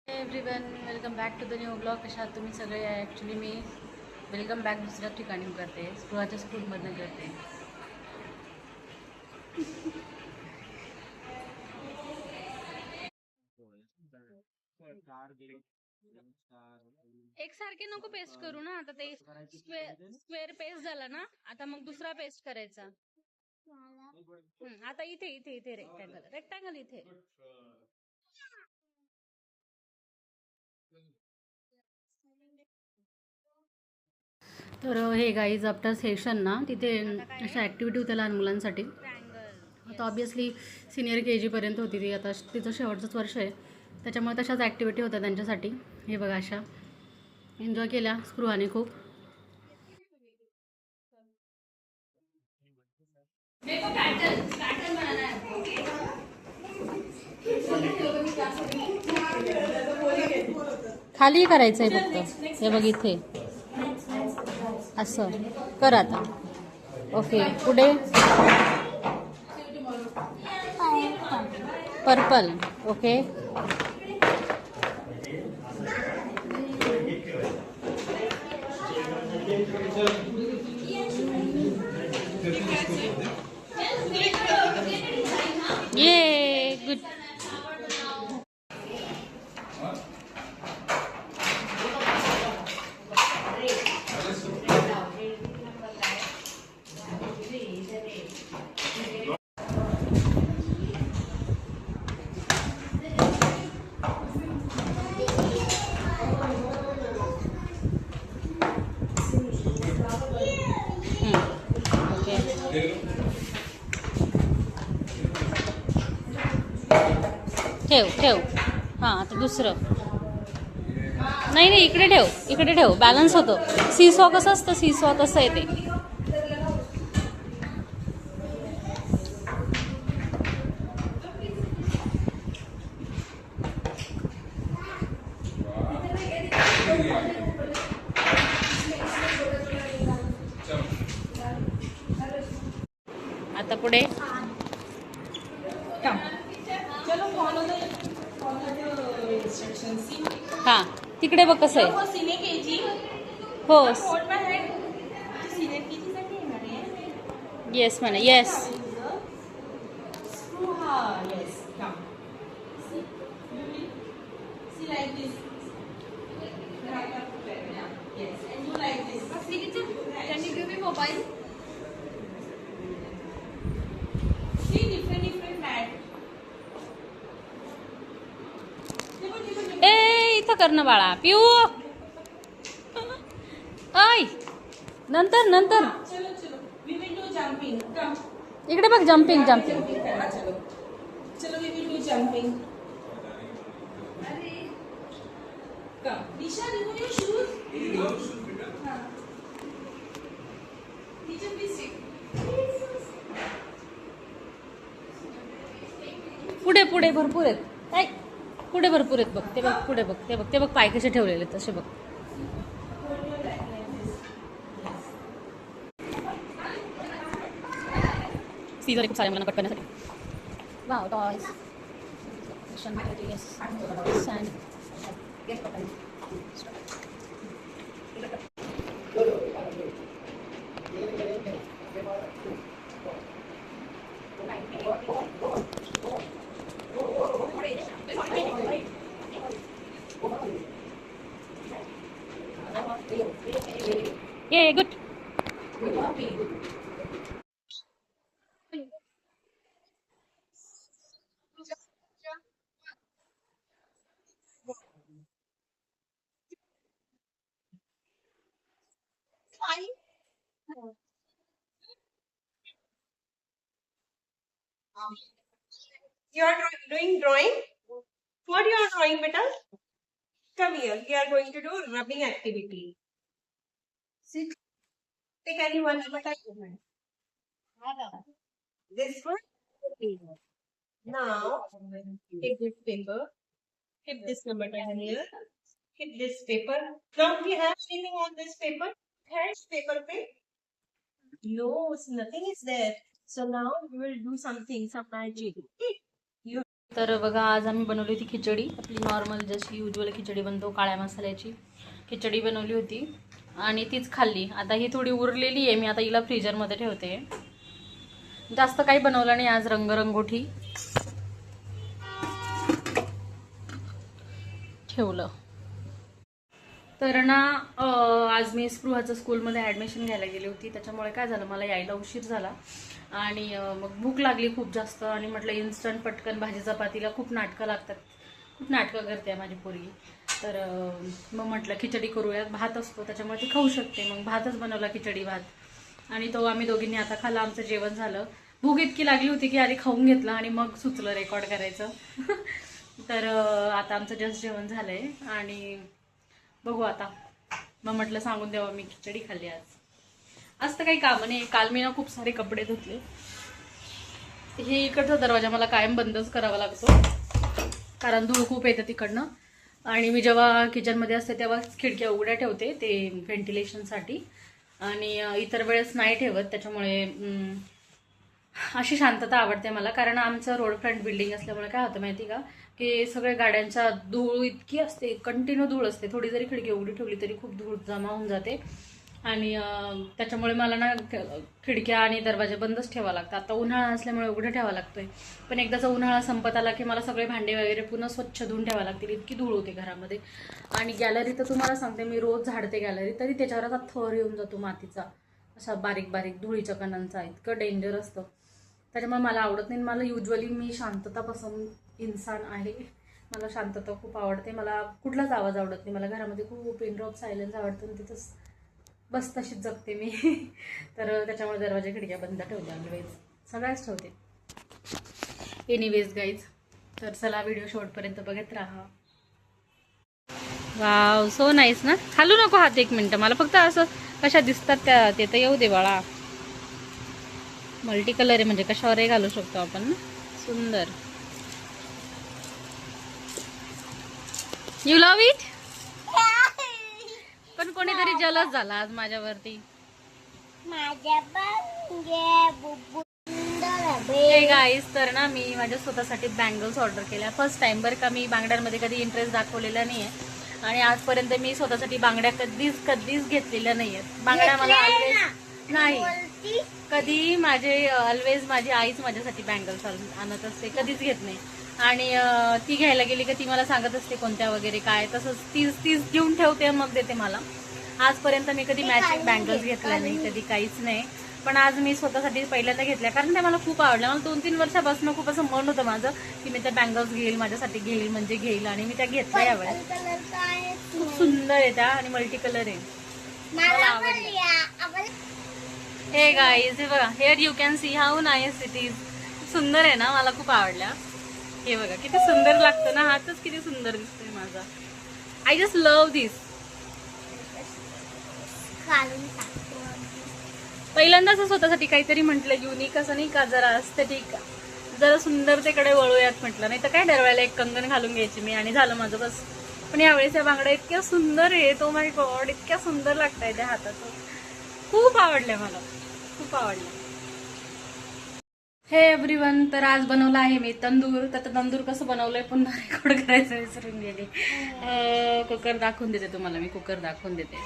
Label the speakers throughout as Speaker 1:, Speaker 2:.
Speaker 1: Everyone welcome back to the new blog. कशा आहात तुम्ही सगळे? ॲक्च्युली मी वेलकम बॅक दुसऱ्या ठिकाणी करते, स्पृहाच्या स्कूलमधनं करते. एकसारखे नको पेस्ट करू ना, आता ते स्क्वेअर पेस्ट झाला ना, आता मग दुसरा पेस्ट करायचा. आता इथे इथे इथे रेक्टँगल रेक्टँगल इथे. तर हे गाईज आफ्टर सेशन ना, तिथे अशा ॲक्टिव्हिटी होत्या लहान मुलांसाठी. आता ऑब्वियसली सिनियर KG पर्यंत होती ती, आता तिचं शेवटचंच वर्ष आहे, त्याच्यामुळे तशाच ॲक्टिव्हिटी होत्या त्यांच्यासाठी. हे बघा, अशा एन्जॉय केल्या स्पृहाने खूप. खाली करायचं आहे फक्त, हे बघ इथे असं कर आता. ओके, पुढे पर्पल. ओके, ये गुड. ठेव ठेव. हां, आता दुसरं. नाही नाही, इकडे ठेव, इकडे ठेव, बॅलन्स होतो. सीसॉ कसं असतं, सीसॉ तसं आहे ते. आता पुढे हां, तिकडे बघ कसं आहे. हो, येस म्हणे, येस. ए इथं कर ना बाळा, पिऊ. ऐ नंतर नंतर इकडे बघ, जम्पिंग जम्पिंग.
Speaker 2: चलो we will do jumping. Nisha, remove your shoes. Teacher, please sit.
Speaker 1: पुढे पुढे भरपूर आहेत. ऐ पुढे भरपूर आहेत बघ, ते बघ पुढे बघ, ते बघ, ते बघ पाय कसे ठेवलेले तसे बघ. सीझर खूप साऱ्या मुलांना कट करण्यासाठी. Wow, toys. ये good.
Speaker 2: You are doing drawing? What you are drawing, beta? Come here. We are going to do rubbing activity. Sit. Take any one beta. This one. Now, take this paper. Hit this number down here. Hit this paper. Now, we have anything on this paper? Has paper pay? No, nothing is there. So now we will do something, some magic. You
Speaker 1: तर बघा आज आम्ही बनवली होती खिचडी, आपली normal जशी usual खिचडी बनतो काळ्या मसाल्याची खिचडी बनवली होती आणि तीच खाल्ली. आता ही थोडी उरलेली आहे, मी आता हिला फ्रीजरमध्ये ठेवते. जास्त काही बनवलं नाही आज, रंगरंगोठी ठेवलं. तर ना आज मी स्पृहाचं स्कूलमध्ये ॲडमिशन घ्यायला गेली होती, त्याच्यामुळे काय झालं मला यायला उशीर झाला आणि मग भूक लागली खूप जास्त आणि म्हटलं इन्स्टंट पटकन भाजी चपातीला खूप नाटकं लागतात, खूप नाटकं करते माझी पोरगी. तर मग म्हटलं खिचडी करूया, भात असतो त्याच्यामुळे ती खाऊ शकते. मग भातच बनवला, खिचडी भात, आणि तो आम्ही दोघींनी आता खाल्ला. आमचं जेवण झालं. भूक इतकी लागली होती की आधी खाऊन घेतलं आणि मग सुचलं रेकॉर्ड करायचं. तर आता आमचं जस्ट जेवण झालंय आणि बघू आता. मग म्हटलं सांगून द्यावं मी खिचडी खाल्ली आज. आज तर काही काम नाही. काल मी ना खूप सारे कपडे धुतले. हे इकडचा दरवाजा मला कायम बंदच करावा लागतो कारण धूळ खूप येतं तिकडनं, आणि मी जेव्हा किचनमध्ये असते तेव्हा खिडक्या उघड्या ठेवते ते व्हेंटिलेशनसाठी, आणि इतर वेळेस नाही ठेवत. त्याच्यामुळे अशी शांतता आवडते मला, कारण आमचं रोड फ्रंट बिल्डिंग असल्यामुळे काय होतं माहिती का, की सगळ्या गाड्यांच्या धूळ इतकी असते, कंटिन्यू धूळ असते. थोडी जरी खिडकी उघडी ठेवली तरी खूप धूळ जमा होऊन जाते आणि त्याच्यामुळे मला ना खिडक्या आणि दरवाजे बंदच ठेवावं लागतं. आता उन्हाळा असल्यामुळे उघडं ठेवावं लागतोय, पण एकदाचा उन्हाळा संपत आला की मला सगळे भांडे वगैरे पुन्हा स्वच्छ धुवून ठेवावं लागतील, इतकी धूळ होते घरामध्ये. आणि गॅलरी तर तुम्हाला सांगते, मी रोज झाडते गॅलरी, तरी त्याच्यावर असा थर येऊन जातो मातीचा, असा बारीक बारीक धुळीच्या कणांचा. इतकं डेंजर असतं, त्याच्यामुळे मला आवडत नाही. मला युजली मी शांतता पसंत इंसान आहे, मला शांतता खूप आवडते. मला कुठलाच आवाज आवडत नाही. मला घरामध्ये खूप पिन ड्रॉप सायलेन्स आवडतं आणि तिथंच बस तशीच जगते मी. तर त्याच्यामुळे दरवाजा खिडक्या बंद ठेवते आम्ही वेज, सगळ्याच ठेवते. एनिवेज गाईज, तर चला व्हिडिओ शेवटपर्यंत बघत राहा. वाव, सो नाईस ना. खालू नको हात एक मिनटं, मला फक्त असं कशा दिसतात त्या ते तर येऊ दे बाळा. मल्टी कलर आहे म्हणजे कशावरही घालू शकतो आपण ना. सुंदर. You love it. पण कोणीतरी जलस झाला आज माझ्यावरती. हे गाईस, तर ना मी माझ्या स्वतःसाठी बँगल्स ऑर्डर केल्या. फर्स्ट टाइम बरं का, मी बांगड्यांमध्ये कधी इंटरेस्ट दाखवलेला नाहीये आणि आजपर्यंत मी स्वतःसाठी बांगड्या कधीच घेतलेल्या नाहीयेत. बांगड्या मला ऑलवेज नाही, कधी ऑलवेज माझी आईच माझ्यासाठी बँगल्स आणत असते, कधीच घेत नाही. आणि ती घ्यायला गेली का ती मला सांगत असते कोणत्या वगैरे काय, तसंच तीच घेऊन ठेवते मग देते मला. आजपर्यंत मी कधी मॅचिंग बँगल्स घेतल्या नाही, कधी काहीच नाही. पण आज मी स्वतःसाठी पहिल्यांदा घेतल्या कारण त्या मला खूप आवडल्या. मला 2-3 वर्षापासून खूप असं मन होतं माझं की मी त्या बँगल्स घेईल, माझ्यासाठी घेईल म्हणजे घेईल, आणि मी त्या घेतल्या यावेळेस. खूप सुंदर आहे त्या आणि मल्टी कलर आहे, मला आवडल्या. हे गाईज, हे बघा, hair you can see how nice it is. सुंदर आहे ना, मला खूप आवडल्या. हे बघा किती सुंदर लागतं ना, हातच किती सुंदर दिसतोय माझा. आय जस्ट लव्ह दिस. पहिल्यांदाच स्वतःसाठी काहीतरी म्हटलं युनिक, असं नाही का, जरा एस्थेटिक, जरा सुंदरतेकडे वळूयात म्हटलं. नाही तर काय, दरवेळेला एक कंगन घालून घ्यायची मी आणि झालं माझं बस. पण यावेळेस या बांगड्या इतक्या सुंदर आहेत, ओ माय गॉड, इतक्या सुंदर लागताय त्या हातात. खूप आवडल्या मला, खूप आवडल्या. हे एव्हरीवन, तर आज बनवलं आहे मी तंदूर. तर तंदूर कसं बनवलंय पुन्हा रेकॉर्ड करायचं विसरून गेले. कुकर दाखवून देते तुम्हाला मी, कुकर दाखवून देते.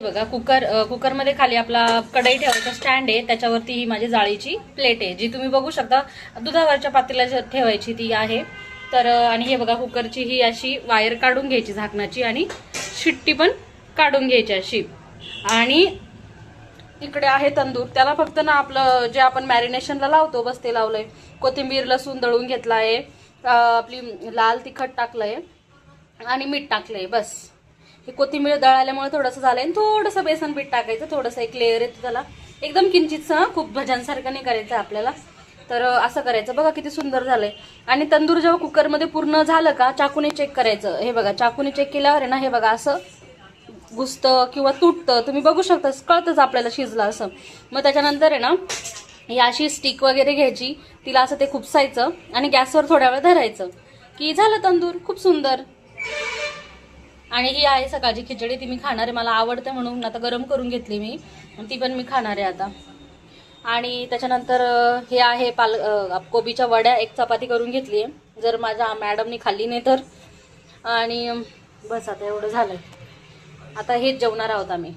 Speaker 1: बघा, कुकरमध्ये खाली आपला कढई ठेवायचा स्टँड आहे, त्याच्यावरती ही माझी जाळीची प्लेट आहे, जी तुम्ही बघू शकता दुधावरच्या पातेल्यात ठेवायची ती आहे. तर आणि हे बघा, कुकरची ही अशी वायर काढून घ्यायची झाकणाची आणि शिट्टी पण काढून घ्यायची अशी. आणि इकडे आहे तंदूर, त्याला फक्त ना आपलं जे आपण मॅरिनेशनला लावतो बस ते लावलंय. कोथिंबीर लसूण दळून घेतला आहे, आपली लाल तिखट टाकलंय आणि मीठ टाकलंय, बस. हे कोथिंबीर दळाल्यामुळे थोडंसं झालंय, आणि थोडंसं बेसन पीठ टाकायचं, थोडंसं एक लेअर येतं त्याला, एकदम किंचितसं, खूप भज्यांसारखं नाही करायचं आपल्याला. तर असं करायचं. बघा किती सुंदर झालंय. आणि तंदूर जेव्हा कुकरमध्ये पूर्ण झालं का चाकूने चेक करायचं. हे बघा, चाकूने चेक केल्यावर आहे ना, हे बघा असं घुसतं किंवा तुटतं, तुम्ही बघू शकता, कळतंच आपल्याला शिजलं असं. मग त्याच्यानंतर आहे ना, ही अशी स्टिक वगैरे घ्यायची, तिला असं ते खुपसायचं आणि गॅसवर थोड्या वेळ धरायचं की झालं तंदूर. खूप सुंदर. आणि ही आहे सकाळची खिचडी, ती मी खाणार आहे, मला आवडते म्हणून आता गरम करून घेतली मी, आणि ती पण मी खाणार आहे आता. आणि त्याच्यानंतर हे आहे कोबीच्या वड्या, एक चपाती करून घेतली आहे, जर माझ्या मॅडमनी खाल्ली नाही तर. आणि बस आता एवढं झालंय. आता हेच जेवणार आहोत आम्ही.